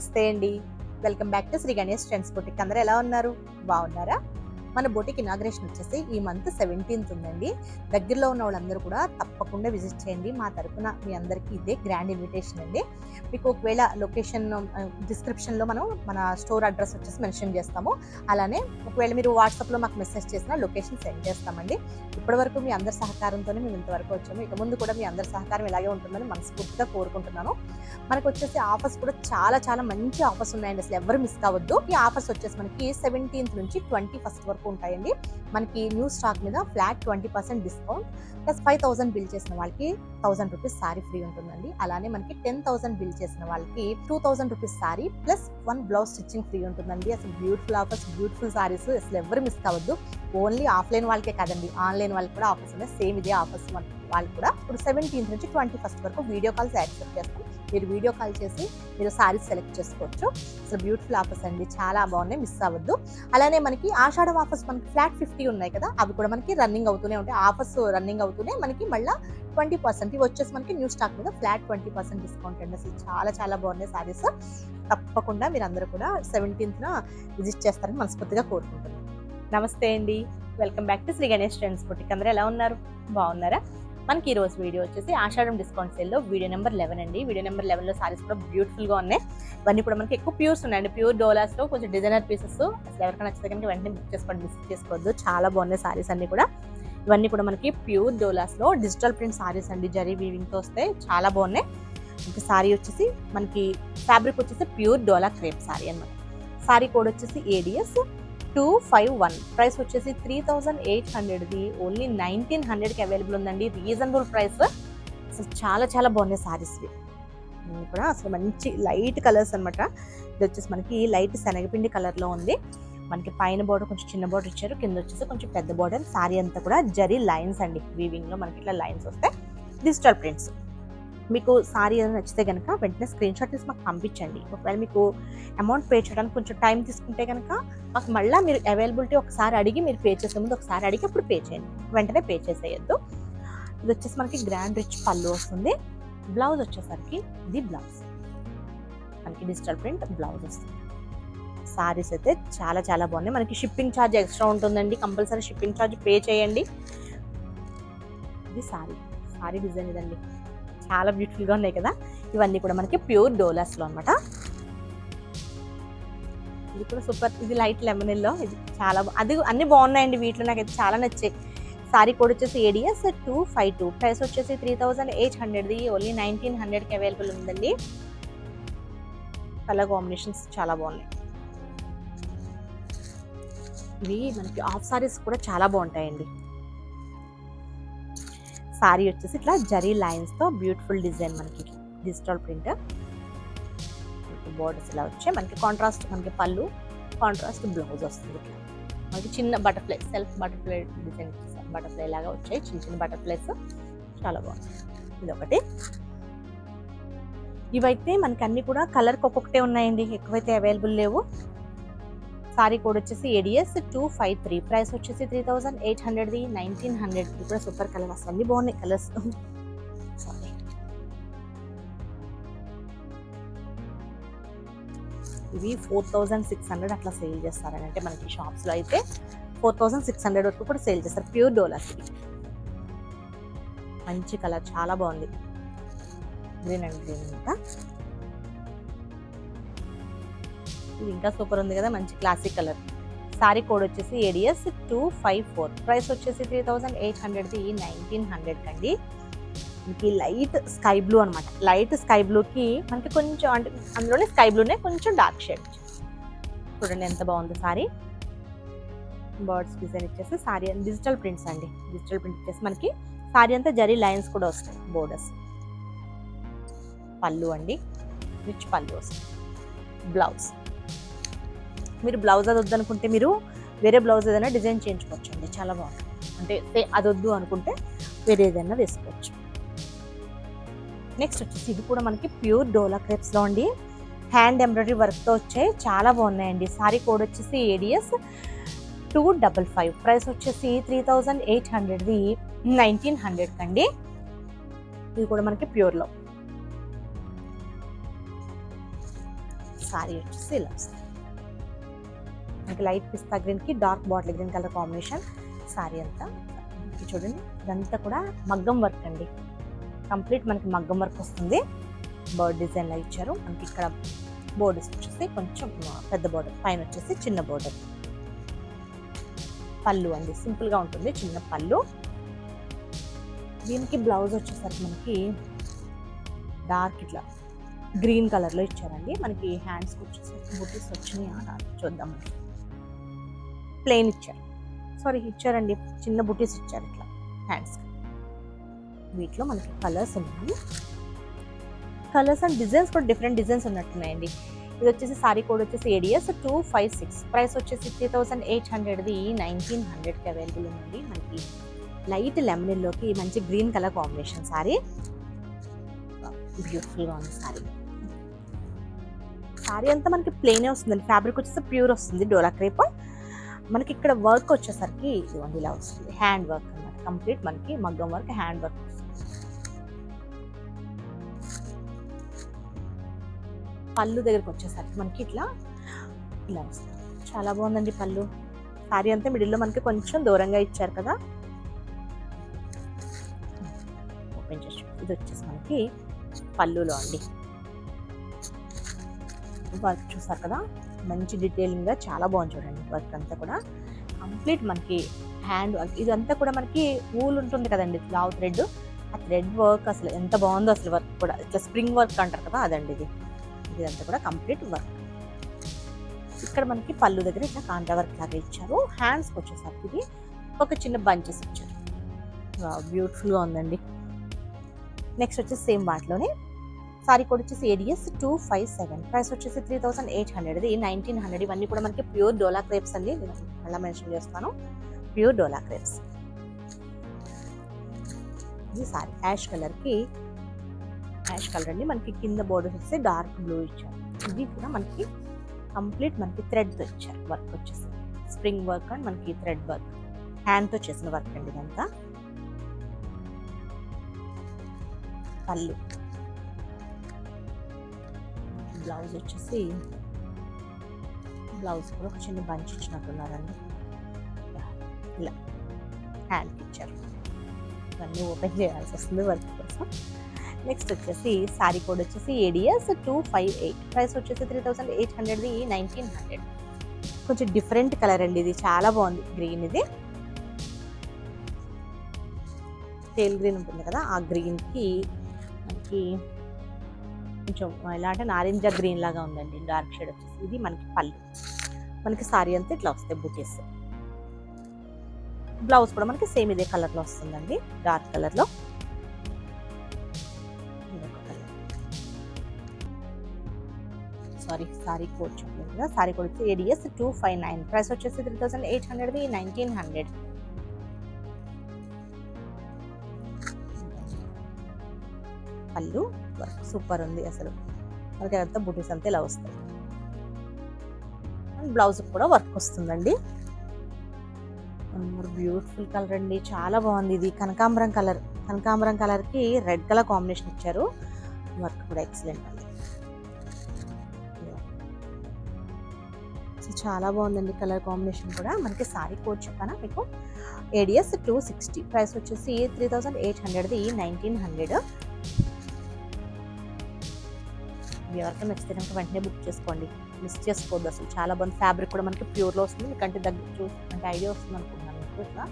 నమస్తే అండి. Welcome back to Shri Ganesh Trends Boutique. అందరూ ఎలా ఉన్నారు? బాగున్నారా? మన బొటిక్ ఇనాగ్రేషన్ వచ్చేసి ఈ మంత్ 17th ఉందండి. దగ్గరలో ఉన్న వాళ్ళందరూ కూడా తప్పకుండా విజిట్ చేయండి. మా తరపున మీ అందరికీ ఇదే గ్రాండ్ ఇన్విటేషన్ అండి. మీకు ఒకవేళ లొకేషన్ డిస్క్రిప్షన్లో మనం మన స్టోర్ అడ్రస్ వచ్చేసి మెన్షన్ చేస్తాము. అలానే ఒకవేళ మీరు వాట్సాప్లో మాకు మెసేజ్ చేసినా లొకేషన్ సెండ్ చేస్తామండి. ఇప్పటివరకు మీ అందరి సహకారంతోనే మేము ఇంతవరకు వచ్చాము. ఇక ముందు కూడా మీ అందరి సహకారం ఇలాగే ఉంటుందని మనస్ఫూర్తిగా కోరుకుంటున్నాను. మనకు వచ్చేసి ఆఫర్స్ కూడా చాలా మంచి ఆఫర్స్ ఉన్నాయండి. అసలు ఎవరు మిస్ కావద్దు. ఈ ఆఫర్స్ వచ్చేసి మనకి 17th నుంచి 21st వరకు ఉంటాయండి. మనకి న్యూ స్టాక్ మీద ఫ్లాట్ 20% డిస్కౌంట్ ప్లస్ 5,000 బిల్ చేసిన వాళ్ళకి 1,000 రూపీస్ సారీ ఫ్రీ ఉంటుందండి. అలానే మనకి 10,000 బిల్ చేసిన వాళ్ళకి 2,000 rupees sorry plus 1 blouse stitching free ఉంటుందండి. అసలు బ్యూటిఫుల్ ఆఫర్స్, బ్యూటిఫుల్ సారీస్, అసలు ఎవరు మిస్ కావద్దు. ఓన్లీ ఆఫ్లైన్ వాళ్ళకే కాదండి, ఆన్లైన్ వాళ్ళకి కూడా ఆఫర్స్ ఉన్నాయి. సేమ్ ఇదే ఆఫర్స్ వాళ్ళు కూడా ఇప్పుడు 17th నుంచి 21st వరకు వీడియో కాల్స్ యాక్సెప్ట్ చేస్తాం. మీరు వీడియో కాల్ చేసి మీరు సారీస్ సెలెక్ట్ చేసుకోవచ్చు. అసలు బ్యూటిఫుల్ ఆఫర్స్ అండి, చాలా బాగున్నాయి, మిస్ అవ్వద్దు. అలానే మనకి ఆషాఢం ఆఫర్స్ మనకి ఫ్లాట్ 50 ఉన్నాయి కదా, అవి కూడా మనకి రన్నింగ్ అవుతూనే ఉంటాయి. ఆఫర్స్ రన్నింగ్ అవుతూనే మనకి మళ్ళీ 20% ఇవి వచ్చేసి మనకి న్యూ స్టాక్ మీద ఫ్లాట్ 20% డిస్కౌంట్ అండి. అసలు చాలా బాగున్నాయి సారీస్. తప్పకుండా మీరు అందరూ కూడా 17th విజిట్ చేస్తారని మనస్ఫూర్తిగా కోరుకుంటున్నాను. నమస్తే అండి, welcome back to Shri Ganesh Trends Boutique. అందరూ ఎలా ఉన్నారు? బాగున్నారా? మనకి ఈ రోజు వీడియో వచ్చేసి ఆషాఢం డిస్కౌంట్ సేల్లో వీడియో నెంబర్ 11 అండి. వీడియో నెంబర్ 11లో సారీస్ కూడా బ్యూటిఫుల్ గా ఉన్నాయి. ఇవన్నీ కూడా మనకి ఎక్కువ ప్యూర్స్ ఉన్నాయండి. ప్యూర్ డోలాస్ లో కొంచెం డిజైనర్ పీసెస్. అసలు ఎవరికైనా నచ్చితే కనుక వెంటనే బుక్ చేసుకోండి, మిస్ చేసుకోవద్దు. చాలా బాగున్నాయి సారీస్ అన్ని కూడా. ఇవన్నీ కూడా మనకి ప్యూర్ డోలాస్ లో డిజిటల్ ప్రింట్ సారీస్ అండి, జరీ వీవింగ్ తో వస్తాయి. చాలా బాగున్నాయి. ఇంకా సారీ వచ్చేసి మనకి ఫ్యాబ్రిక్ వచ్చేసి ప్యూర్ డోలా క్రేప్ సారీ అన్నమాట. సారీ కోడ్ వచ్చేసి ADS 251. ప్రైస్ వచ్చేసి 3,800ది ఓన్లీ 1,900కి అవైలబుల్ ఉందండి. Reasonable price. అసలు చాలా బాగున్నాయి సారీస్ కూడా. అసలు మంచి లైట్ కలర్స్ అనమాట. ఇది వచ్చేసి మనకి లైట్ శనగపిండి కలర్ లో ఉంది. మనకి పైన బోర్డర్ కొంచెం చిన్న బోర్డర్ ఇచ్చారు, కింద వచ్చేసి కొంచెం పెద్ద బోర్డర్. సారీ అంతా కూడా జరీ లైన్స్ అండి, వీవింగ్ లో మనకి ఇట్లా లైన్స్ వస్తాయి. Digital prints. మీకు సారీ ఏదైనా నచ్చితే కనుక వెంటనే స్క్రీన్ షాట్ తీసి మాకు పంపించండి. ఒకవేళ మీకు అమౌంట్ పే చేయడానికి కొంచెం టైం తీసుకుంటే కనుక మాకు మళ్ళీ మీరు అవైలబిలిటీ ఒకసారి అడిగి, మీరు పే చేసే ముందు ఒకసారి అడిగి అప్పుడు పే చేయండి, వెంటనే పే చేసేయద్దు. ఇది వచ్చేసి మనకి గ్రాండ్ రిచ్ పళ్ళు వస్తుంది. బ్లౌజ్ వచ్చేసరికి ఇది బ్లౌజ్ మనకి డిజిటల్ ప్రింట్ బ్లౌజ్ వస్తుంది. సారీస్ అయితే చాలా బాగున్నాయి. మనకి షిప్పింగ్ ఛార్జ్ ఎక్స్ట్రా ఉంటుందండి, కంపల్సరీ షిప్పింగ్ ఛార్జ్ పే చేయండి. ఇది సారీ డిజైన్ ఇదండి, చాలా బ్యూటిఫుల్ గా ఉన్నాయి కదా. ఇవన్నీ కూడా మనకి ప్యూర్ డోలాస్ లో అనమాట. ఇది కూడా సూపర్. ఇది లైట్ లెమన్ ఎల్లో. ఇది చాలా అది అన్ని బాగున్నాయండి. వీటిలో నాకైతే చాలా నచ్చాయి. సారీ కోడ్ వచ్చేసి ADS 252. ప్రైస్ వచ్చేసి 3,800ది ఓన్లీ 1,900కి అవైలబుల్ ఉందండి. కలర్ కాంబినేషన్స్ చాలా బాగున్నాయి. ఇవి మనకి ఆఫ్ సారీస్ కూడా చాలా బాగుంటాయండి. సారీ వచ్చేసి ఇట్లా జరీ లైన్స్ తో బ్యూటిఫుల్ డిజైన్, మనకి డిజిటల్ ప్రింట్. బోర్డర్స్ ఇలా వచ్చాయి. మనకి కాంట్రాస్ట్, మనకి పళ్ళు కాంట్రాస్ట్ బ్లౌజ్ వస్తుంది. ఇట్లా మనకి చిన్న butterfly, self butterfly design, butterfly లాగా వచ్చాయి, చిన్న బటర్ఫ్లైస్. చాలా బాగుంది. ఇదొకటి. ఇవైతే మనకి అన్ని కూడా కలర్కి ఒక్కొక్కటే ఉన్నాయండి, ఎక్కువైతే అవైలబుల్ లేవు. సారీ కోడ్ వచ్చేసి ADS 253. ప్రైస్ వచ్చేసి 3,800ది 1,900. ఇది కూడా సూపర్ కలర్. అసలు అన్ని బాగున్నాయి కలర్స్. సారీ, ఇవి 4,600 అట్లా సేల్ చేస్తారని, అంటే మనకి షాప్స్ లో అయితే 4,600 వరకు కూడా సేల్ చేస్తారు. Pure Doulos. ఇది మంచి కలర్, చాలా బాగుంది. గ్రీన్ అండ్ గ్రీన్ అనమాట. ఇది ఇంకా సూపర్ ఉంది కదా, మంచి క్లాసిక్ కలర్. సారీ కోడ్ వచ్చేసి ADS 254. ప్రైస్ వచ్చేసి 3,800ది 1,900 కండి. మనకి లైట్ స్కై బ్లూ అనమాట. లైట్ స్కై బ్లూకి మనకి కొంచెం, అంటే అందులోనే స్కై బ్లూనే కొంచెం డార్క్ షేడ్. చూడండి ఎంత బాగుంది సారీ. బర్డ్స్ డిజైన్ ఇచ్చేసి సారీ డిజిటల్ ప్రింట్స్ అండి. డిజిటల్ ప్రింట్ ఇచ్చేసి మనకి సారీ అంతా జరీ లైన్స్ కూడా వస్తాయి, బోర్డర్స్. పళ్ళు అండి, రిచ్ పళ్ళు వస్తుంది. బ్లౌజ్, మీరు బ్లౌజ్ అది వద్దు అనుకుంటే మీరు వేరే బ్లౌజ్ ఏదైనా డిజైన్ చేయించుకోవచ్చు అండి, చాలా బాగుంటుంది. అంటే అది వద్దు అనుకుంటే వేరే ఏదైనా వేసుకోవచ్చు. నెక్స్ట్ వచ్చేసి ఇది కూడా మనకి ప్యూర్ డోలా క్రేప్స్ లో అండి, హ్యాండ్ ఎంబ్రాయిడరీ వర్క్ తో వచ్చాయి. చాలా బాగున్నాయండి. సారీ కోడ్ వచ్చేసి ADS 255. ప్రైస్ వచ్చేసి 3,800ది 1,900 కండి. ఇది కూడా మనకి ప్యూర్ లో. సారీ వచ్చేసి ఇలా వస్తుంది. మనకి లైట్ పిస్తా గ్రీన్కి dark bottle green colour combination sorry అంతా. చూడండి ఇదంతా కూడా మగ్గం వర్క్ అండి, కంప్లీట్ మనకి మగ్గం వర్క్ వస్తుంది. బర్డ్ డిజైన్ లా ఇచ్చారు. మనకి ఇక్కడ బోర్డర్స్ వచ్చేసి కొంచెం పెద్ద బోర్డర్, పైన వచ్చేసి చిన్న బోర్డర్. పళ్ళు అండి సింపుల్ గా ఉంటుంది, చిన్న పళ్ళు. దీనికి బ్లౌజ్ వచ్చేసరికి మనకి డార్క్ ఇట్లా గ్రీన్ కలర్ లో ఇచ్చారండి. మనకి హ్యాండ్స్ వచ్చేసరికి బుటీస్ వచ్చినాయి చూద్దాం. ప్లెయిన్ ఇచ్చారు, సారీ ఇచ్చారండి, చిన్న బుటీస్ ఇచ్చారు ఇట్లా హ్యాండ్స్. వీటిలో మనకి కలర్స్ ఉన్నాయి. కలర్స్ అండ్ డిజైన్స్ కూడా డిఫరెంట్ డిజైన్స్ ఉన్నట్టున్నాయండి. ఇది వచ్చేసి సారీ కోడ్ వచ్చేసి ADS 256, ప్రైస్ వచ్చేసి 3800ది 1900కి అవైలబుల్ ఉందండి. మనకి లైట్ లెమనెల్లోకి మంచి గ్రీన్ కలర్ కాంబినేషన్ సారీ. బ్యూటిఫుల్గా ఉంది సారీ. సారీ అంతా మనకి ప్లెయినే వస్తుందండి, ఫ్యాబ్రిక్ వచ్చేసి ప్యూర్ వస్తుంది డోలా క్రేప్. మనకి ఇక్కడ వర్క్ వచ్చేసరికి ఇదిగోండి ఇలా వస్తుంది, హ్యాండ్ వర్క్ అన్నమాట. కంప్లీట్ మనకి మగ్గం వర్క్, హ్యాండ్ వర్క్ వస్తుంది. పళ్ళు దగ్గరకు వచ్చేసరికి మనకి ఇట్లా ఇలా వస్తుంది, చాలా బాగుందండి పళ్ళు. సారీ అంతా మిడిల్లో మనకి కొంచెం దూరంగా ఇచ్చారు కదా. ఓపెన్ చేసి ఇది వచ్చేసి మనకి పళ్ళులో అండి వర్క్ చూసారు కదా, మంచి డీటెయిలింగ్ గా చాలా బాగుంది చూడండి. వర్క్ అంతా కూడా కంప్లీట్ మనకి హ్యాండ్ వర్క్. ఇదంతా కూడా మనకి ఊల్ ఉంటుంది కదండి, లావ్ థ్రెడ్. ఆ థ్రెడ్ వర్క్ అసలు ఎంత బాగుందో అసలు. వర్క్ కూడా ఇట్లా స్ప్రింగ్ వర్క్ అంటారు కదా, అదండి ఇది. ఇదంతా కూడా కంప్లీట్ వర్క్. ఇక్కడ మనకి పళ్ళు దగ్గర ఇట్లా కాంటా వర్క్ లాగా ఇచ్చారు. హ్యాండ్స్ వచ్చేసరికి ఇది ఒక చిన్న బంచెస్ ఇచ్చారు. బ్యూటిఫుల్ గా ఉందండి. నెక్స్ట్ వచ్చేసి సేమ్ వాటిలోనే సారీ కోడ్ వచ్చేసి ADS 257, ప్రైస్ వచ్చేసి 3800ది 1900. ఇవన్నీ కూడా మనకి ప్యూర్ డోలా క్రేప్స్ అండి, నేను మళ్ళీ మెన్షన్ చేస్తాను, ప్యూర్ డోలా క్రేప్స్. ఇది సారీ యాష్ కలర్కి, యాష్ కలర్ అండి. మనకి కింద బోర్డర్ వచ్చేసి డార్క్ బ్లూ ఇచ్చారు. ఇది కూడా మనకి కంప్లీట్ మనకి థ్రెడ్తో ఇచ్చారు. వర్క్ వచ్చేసి స్ప్రింగ్ వర్క్ అండ్ మనకి థ్రెడ్ వర్క్, హ్యాండ్తో చేసిన వర్క్ అండి ఇదంతా. పళ్ళు, బ్లౌజ్ వచ్చేసి బ్లౌజ్ కూడా ఒక చిన్న బంచ్ ఇచ్చినట్టున్నారండి, ఇలా హ్యాండ్కి ఇచ్చారు. ఇవన్నీ ఓపెన్ చేయాల్సి వస్తుంది వర్క్ కోసం. నెక్స్ట్ వచ్చేసి సారీ కోడ్ వచ్చేసి ADS 258, ప్రైస్ వచ్చేసి 3800ది 1900. కొంచెం డిఫరెంట్ కలర్ అండి ఇది, చాలా బాగుంది. గ్రీన్, ఇది టేల్ గ్రీన్ ఉంటుంది కదా, ఆ గ్రీన్కి మనకి కొంచెం ఎలా అంటే నారింజ గ్రీన్ లాగా ఉందండి, డార్క్ షేడ్ వచ్చేసి. ఇది మనకి పళ్ళు. మనకి సారీ అంతా ఇట్లా వస్తాయి బుటీస్. బ్లౌజ్ కూడా మనకి సేమ్ ఇదే కలర్లో వస్తుందండి, డార్క్ కలర్లో. సారీ కోడ్ చెప్పలేదు కదా, సారీ కోడ్ వచ్చి ADS 259, ప్రైస్ వచ్చేసి 3800ది 1900. పళ్ళు వర్క్ సూపర్ ఉంది అసలు. మనకి అంతా బుటీస్ అంతా ఇలా వస్తాయి. బ్లౌజ్ కూడా వర్క్ వస్తుందండి. బ్యూటిఫుల్ కలర్ అండి, చాలా బాగుంది. ఇది కనకాంబరం కలర్, కనకాంబరం కలర్కి రెడ్ కలర్ కాంబినేషన్ ఇచ్చారు. వర్క్ కూడా ఎక్సలెంట్ ఉంది, చాలా బాగుందండి కలర్ కాంబినేషన్ కూడా. మనకి సారీ కోడ్ చెప్పానా మీకు, ADS 260, ప్రైస్ వచ్చేసి 3800ది 1900. ఎవరికైనా నచ్చితే కనుక వెంటనే బుక్ చేసుకోండి, మిస్ చేసుకోవద్దు అసలు. చాలా బాగుంది. ఫ్యాబ్రిక్ కూడా మనకి ప్యూర్లో వస్తుంది, మీకంటే దగ్గర చూసి అంటే ఐడియా వస్తుంది అనుకుంటున్నాను మీకు. ఇట్లా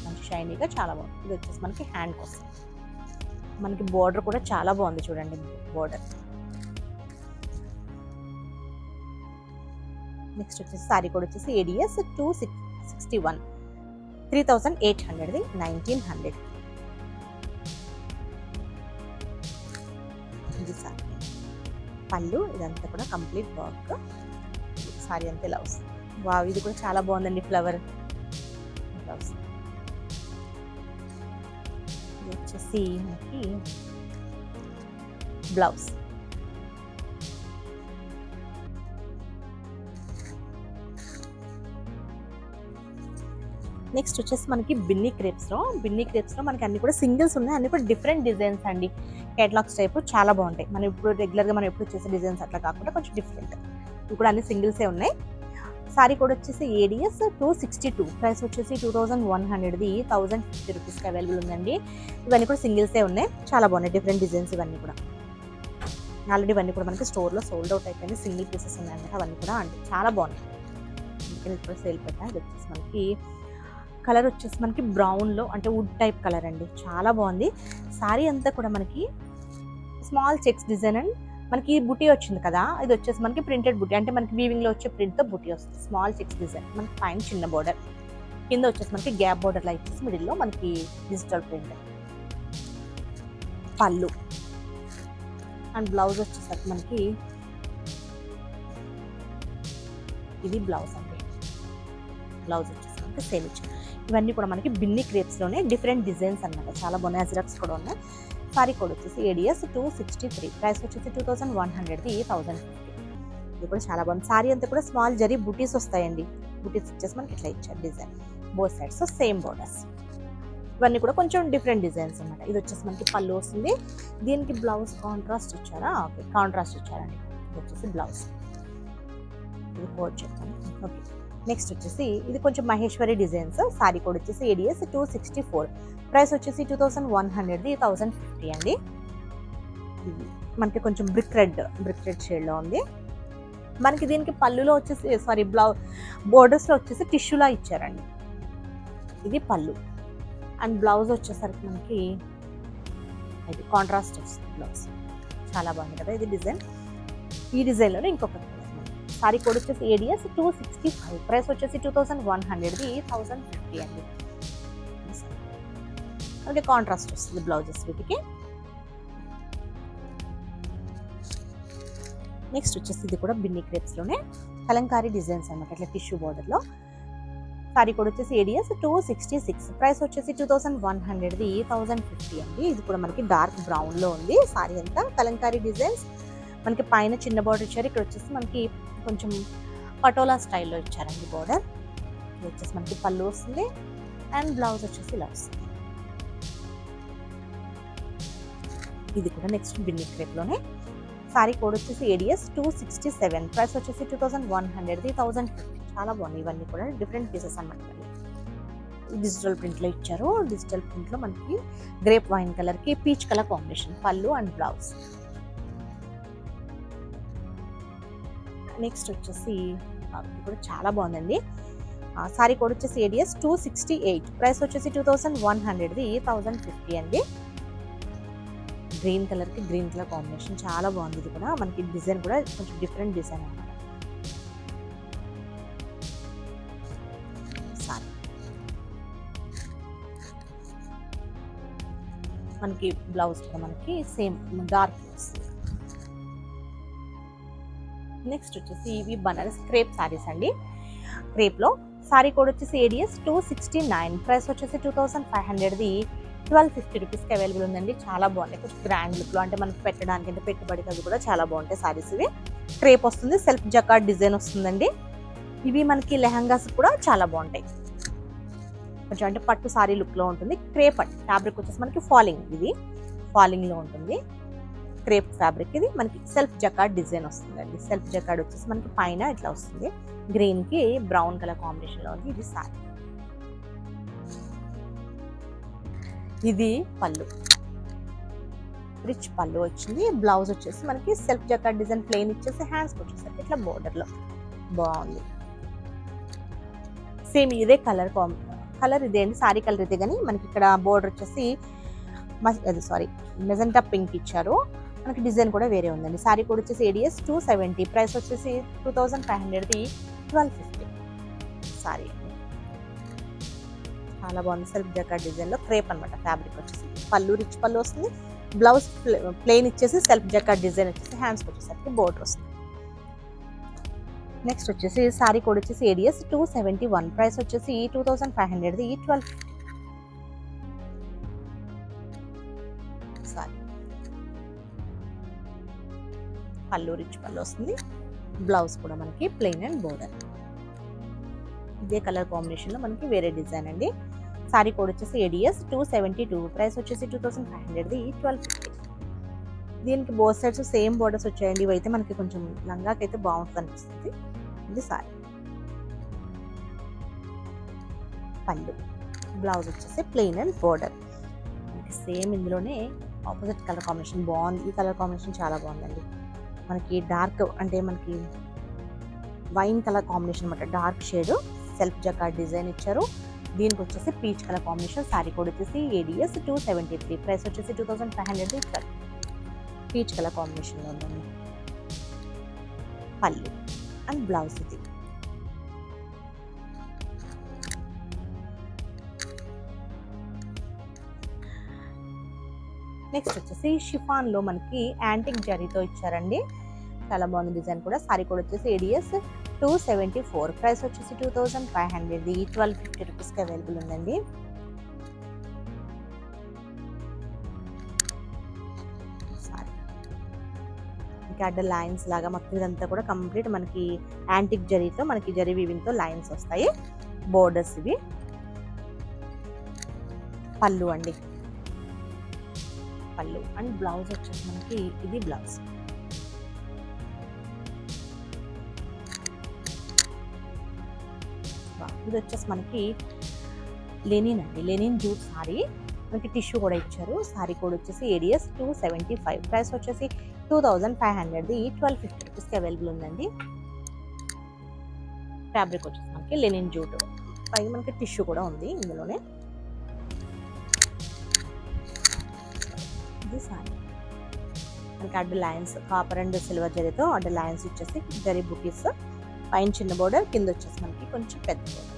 మంచి షైనీగా చాలా బాగుంది. ఇది వచ్చేసి మనకి హ్యాండ్కి వస్తుంది. మనకి బోర్డర్ కూడా చాలా బాగుంది చూడండి, బోర్డర్. నెక్స్ట్ వచ్చేసి సారీ కోడ్ వచ్చేసి ADS 261, 3800ది 1900. ఇది సారీ పళ్ళు, ఇదంతా కూడా కంప్లీట్ వర్క్. సారీ అంతా ఇలా వస్తుంది. వావ్, ఇది కూడా చాలా బాగుందండి, ఫ్లవర్. ఇది వచ్చేసి మనకి బ్లౌజ్. నెక్స్ట్ వచ్చేసి మనకి బిన్నీ క్రేప్స్లో మనకి అన్ని కూడా సింగిల్స్ ఉన్నాయి, అన్ని కూడా డిఫరెంట్ డిజైన్స్ అండి. కేటలాగ్స్ టైప్ చాలా బాగుంటాయి. మనం ఇప్పుడు రెగ్యులర్గా మనం ఎప్పుడు చేసే డిజైన్స్ అట్లా కాకుండా కొంచెం డిఫరెంట్. ఇవి కూడా అన్ని సింగిల్సే ఉన్నాయి. సారీ కోడ్ వచ్చేసి ADS 262, ప్రైస్ వచ్చేసి 2100ది 1050 రూపీస్కి అవైలబుల్ ఉందండి. ఇవన్నీ కూడా సింగిల్సే ఉన్నాయి, చాలా బాగున్నాయి, డిఫరెంట్ డిజైన్స్ ఇవన్నీ కూడా. ఆల్రెడీ ఇవన్నీ కూడా మనకి స్టోర్లో సోల్డ్ అవుట్ అయిపోయింది, సింగిల్ పీసెస్ ఉన్నాయంటే అవన్నీ కూడా అంటే చాలా బాగున్నాయి. అందుకని ఇప్పుడు సేల్ పెట్టా. ఇది వచ్చేసి మనకి కలర్ వచ్చేసి మనకి బ్రౌన్లో అంటే వుడ్ టైప్ కలర్ అండి, చాలా బాగుంది. సారీ అంతా కూడా మనకి స్మాల్ చెక్స్ డిజైన్ అండ్ మనకి బుటీ వచ్చింది కదా, ఇది వచ్చేసి మనకి ప్రింటెడ్ బుటీ, అంటే మనకి వీవింగ్లో వచ్చే ప్రింట్తో బుటీ వస్తుంది. స్మాల్ చెక్స్ డిజైన్, మనకి పైన చిన్న బోర్డర్, కింద వచ్చేసి మనకి గ్యాప్ బోర్డర్ లా ఇచ్చేసి మిడిల్లో మనకి డిజిటల్ ప్రింట్. పళ్ళు అండ్ బ్లౌజ్ వచ్చేసరికి మనకి ఇది బ్లౌజ్ అండి. బ్లౌజ్ వచ్చేసి మనకి సేమ్ ఇచ్చారు. ఇవన్నీ కూడా మనకి బిన్ని క్రేప్స్లోనే డిఫరెంట్ డిజైన్స్ అనమాట, చాలా బాగున్నాయి. అజ్రక్స్ కూడా ఉన్నాయి. సారీ కోడ్ వచ్చేసి ADS 263, ప్రైస్ వచ్చేసి 2100ది 1050. ఇది కూడా చాలా బాగుంది. సారీ అంతా కూడా స్మాల్ జరీ బుటీస్ వస్తాయండి. బుటీస్ వచ్చేసి మనకి ఇట్లా ఇచ్చారు design, both sides same borders. ఇవన్నీ కూడా కొంచెం డిఫరెంట్ డిజైన్స్ అనమాట. ఇది వచ్చేసి మనకి పళ్ళు వస్తుంది, దీనికి బ్లౌజ్ కాంట్రాస్ట్ ఇచ్చారా, ఓకే కాంట్రాస్ట్ ఇచ్చారండి. ఇది వచ్చేసి బ్లౌజ్, ఇది కోడ్ చెప్తాను. ఓకే, నెక్స్ట్ వచ్చేసి ఇది కొంచెం మహేశ్వరి డిజైన్స్. సారీ కోడ్ వచ్చేసి ADS 264, ప్రైస్ వచ్చేసి 2100ది 1050 అండి. మనకి కొంచెం బ్రిక్ రెడ్ షేడ్లో ఉంది. మనకి దీనికి పళ్ళులో వచ్చేసి బోర్డర్స్లో వచ్చేసి టిష్యూలా ఇచ్చారండి. ఇది పళ్ళు అండ్ బ్లౌజ్ వచ్చేసరికి మనకి ఇది కాంట్రాస్ట్ వస్తుంది బ్లౌజ్, చాలా బాగుంది కదా ఇది డిజైన్. ఈ డిజైన్లోనే ఇంకొక సారీ కోడ్ వచ్చేసి ADS 265, ప్రైస్ వచ్చేసి 2100ది 1050 అండి. అలాగే కాంట్రాస్ట్ వస్తుంది బ్లౌజెస్ వీటికి. నెక్స్ట్ వచ్చేసి ఇది కూడా బిన్ని క్రేప్స్లోనే కలంకారీ డిజైన్స్ అనమాట, ఇట్లా టిష్యూ బార్డర్లో. సారీ కోడ్ వచ్చేసి ADS 266, ప్రైస్ వచ్చేసి 2100ది 1050 అండి. ఇది కూడా మనకి డార్క్ బ్రౌన్లో ఉంది. సారీ అంతా కలంకారీ డిజైన్స్, మనకి పైన చిన్న బార్డర్ ఇచ్చారు, ఇక్కడ వచ్చేసి మనకి కొంచెం పటోలా స్టైల్లో ఇచ్చారండి బార్డర్. ఇది వచ్చేసి మనకి పళ్ళు వస్తుంది అండ్ బ్లౌజ్ వచ్చేసి ఇలా వస్తుంది. ఇది కూడా నెక్స్ట్ బిన్ని క్రేప్లోనే. సారీ కోడ్ వచ్చేసి ADS 267, ప్రైస్ వచ్చేసి 2100ది 1050. చాలా బాగున్నాయి, ఇవన్నీ కూడా డిఫరెంట్ పీసెస్ అనమాట. డిజిటల్ ప్రింట్లో ఇచ్చారు. డిజిటల్ ప్రింట్లో మనకి గ్రేప్ వైన్ కలర్కి పీచ్ కలర్ కాంబినేషన్, పళ్ళు అండ్ బ్లౌజ్. నెక్స్ట్ వచ్చేసి ఇది కూడా చాలా బాగుందండి. సారీ కోడ్ వచ్చేసి ADS 268, ప్రైస్ వచ్చేసి 2100ది 1050 అండి. గ్రీన్ కలర్కి గ్రీన్ కలర్ కాంబినేషన్, చాలా బాగుంది. ఇది కూడా మనకి డిజైన్ కూడా కొంచెం డిఫరెంట్ డిజైన్ అన్నమాట. సారీ మనకి బ్లౌజ్ కూడా మనకి సేమ్ డార్క్ వస్తుంది. నెక్స్ట్ వచ్చేసి ఇవి బనారస్ క్రేప్ సారీస్ అండి. క్రేప్లో సారీ కోడ్ వచ్చేసి ADS 269, ప్రైస్ వచ్చేసి 2500ది 1250 రూపీస్కి అవైలబుల్ ఉందండి. చాలా బాగుంటాయి, కొంచెం గ్రాండ్ లుక్లో, అంటే మనకి పెట్టడానికి అంటే పెట్టుబడికి అది కూడా చాలా బాగుంటాయి సారీస్. ఇవి క్రేప్ వస్తుంది, సెల్ఫ్ జకార్డ్ డిజైన్ వస్తుందండి. ఇవి మనకి లెహంగాస్ కూడా చాలా బాగుంటాయి, కొంచెం అంటే పట్టు సారీ లుక్లో ఉంటుంది. క్రేప్ అంటే ఫ్యాబ్రిక్ వచ్చేసి మనకి ఇది ఫాలింగ్లో ఉంటుంది. క్రేప్ ఫ్యాబ్రిక్, ఇది మనకి సెల్ఫ్ జకార్డ్ డిజైన్ వస్తుందండి. సెల్ఫ్ జకార్డ్ వచ్చేసి మనకి పైన ఇట్లా వస్తుంది, గ్రీన్కి బ్రౌన్ కలర్ కాంబినేషన్లో ఉంది. ఇది సారీ, ఇది పళ్ళు, రిచ్ పళ్ళు వచ్చింది. బ్లౌజ్ వచ్చేసి మనకి సెల్ఫ్ జకార్డ్ డిజైన్ ప్లెయిన్ ఇచ్చేసి హ్యాండ్స్కి వచ్చేసరికి ఇట్లా బోర్డర్లో బాగుంది. సేమ్ ఇదే కలర్ ఇదే అండి, సారీ కలర్ ఇదే, కానీ మనకి ఇక్కడ బోర్డర్ వచ్చేసి మెజెంటా పింక్ ఇచ్చారు. మనకి డిజైన్ కూడా వేరే ఉందండి. సారీ కోడ్ వచ్చేసి ADS 270, ప్రైస్ వచ్చేసి 2500ది 1250 సారీ. చాలా బాగుంది, సెల్ఫ్ జకార్డ్ డిజైన్లో క్రేప్ అనమాట. ఫ్యాబ్రిక్ వచ్చేసి పళ్ళు రిచ్ పళ్ళు వస్తుంది, బ్లౌజ్ ప్లెయిన్ ఇచ్చేసి సెల్ఫ్ జకార్డ్ డిజైన్ వచ్చేసి హ్యాండ్స్కి వచ్చేసరికి బోర్డర్ వస్తుంది. నెక్స్ట్ వచ్చేసి సారీ కోడ్ వచ్చేసి ADS 271, ప్రైస్ వచ్చేసి 2500ది 1250 సారీ. పళ్ళు రిచ్ పళ్ళు వస్తుంది, బ్లౌజ్ కూడా మనకి ప్లెయిన్ అండ్ బోర్డర్. ఇదే కలర్ కాంబినేషన్లో మనకి వేరే డిజైన్ అండి. సారీ కోడ్ వచ్చేసి ADS 272, ప్రైస్ వచ్చేసి 2500ది 1250 దీనికి బోత్ సైడ్స్ సేమ్ బోర్డర్స్ వచ్చాయండి. ఇవైతే మనకి కొంచెం లంగాకైతే బాగుంటుంది అనిపిస్తుంది. ఇది సారీ. పళ్ళు. బ్లౌజ్ వచ్చేసి ప్లెయిన్ అండ్ బోర్డర్. మనకి సేమ్ ఇందులోనే ఆపోజిట్ కలర్ కాంబినేషన్ బాగుంది. ఈ కలర్ కాంబినేషన్ చాలా బాగుందండి. మనకి డార్క్ అంటే మనకి వైన్ కలర్ కాంబినేషన్ అనమాట. Dark shade self jacquard design ఇచ్చారు. దీనికి వచ్చేసి peach colour combination. Sorry code వచ్చేసి ADS 273. ప్రైస్ వచ్చేసి 2500. పీచ్ కలర్ కాంబినేషన్లో ఉందండి. పళ్ళు అండ్ బ్లౌజ్ ఇది. నెక్స్ట్ వచ్చేసి షిఫాన్లో మనకి యాంటిక్ జరీతో ఇచ్చారండి. చాలా బాగుంది డిజైన్ కూడా. సారీ కోడ్ వచ్చేసి ADS 274. ప్రైస్ వచ్చేసి 2500. 1250 రూపీస్కి అవైలబుల్ ఉందండి. ఇంకా అడ్డ లైన్స్ లాగా మొత్తం ఇదంతా కూడా కంప్లీట్ మనకి యాంటిక్ జరీతో మనకి జరీ వీవింగ్తో లైన్స్ వస్తాయి. బోర్డర్స్ ఇవి. పళ్ళు అండి. పళ్ళు అండ్ బ్లౌజ్ వచ్చేసి మనకి ఇది బ్లౌజ్. ఇది వచ్చేసి మనకి లెనిన్ అండి. Linen jute sorry. మనకి టిష్యూ కూడా ఇచ్చారు. సారీ కోడ్ వచ్చేసి ADS 275. ప్రైస్ వచ్చేసి 2500. 1250 రూపీస్కి అవైలబుల్ ఉందండి. ఫ్యాబ్రిక్ వచ్చేసి మనకి లెనిన్ జూట్. పైన మనకి టిష్యూ కూడా ఉంది ఇందులోనే. ఇది సారీ. మనకి అడ్డు లైన్స్ కాపర్ అండ్ సిల్వర్ జరీతో అడ్డు లైన్స్ ఇచ్చేసి జరీ బుటీస్. పైన చిన్న బోర్డర్, కింద వచ్చేసి మనకి కొంచెం పెద్ద బోర్డర్.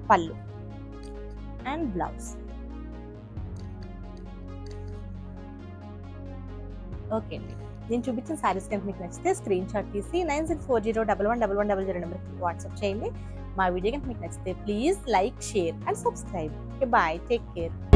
పళ్ళు అండ్ బ్లౌజ్. ఓకే అండి. నేను చూపించిన శారీస్ కనుక మీకు నచ్చితే స్క్రీన్ షాట్ తీసి 9640111100 నెంబర్కి వాట్సాప్ చేయండి. మా వీడియో కనుక మీకు నచ్చితే please like, share and subscribe. Okay, bye, take care.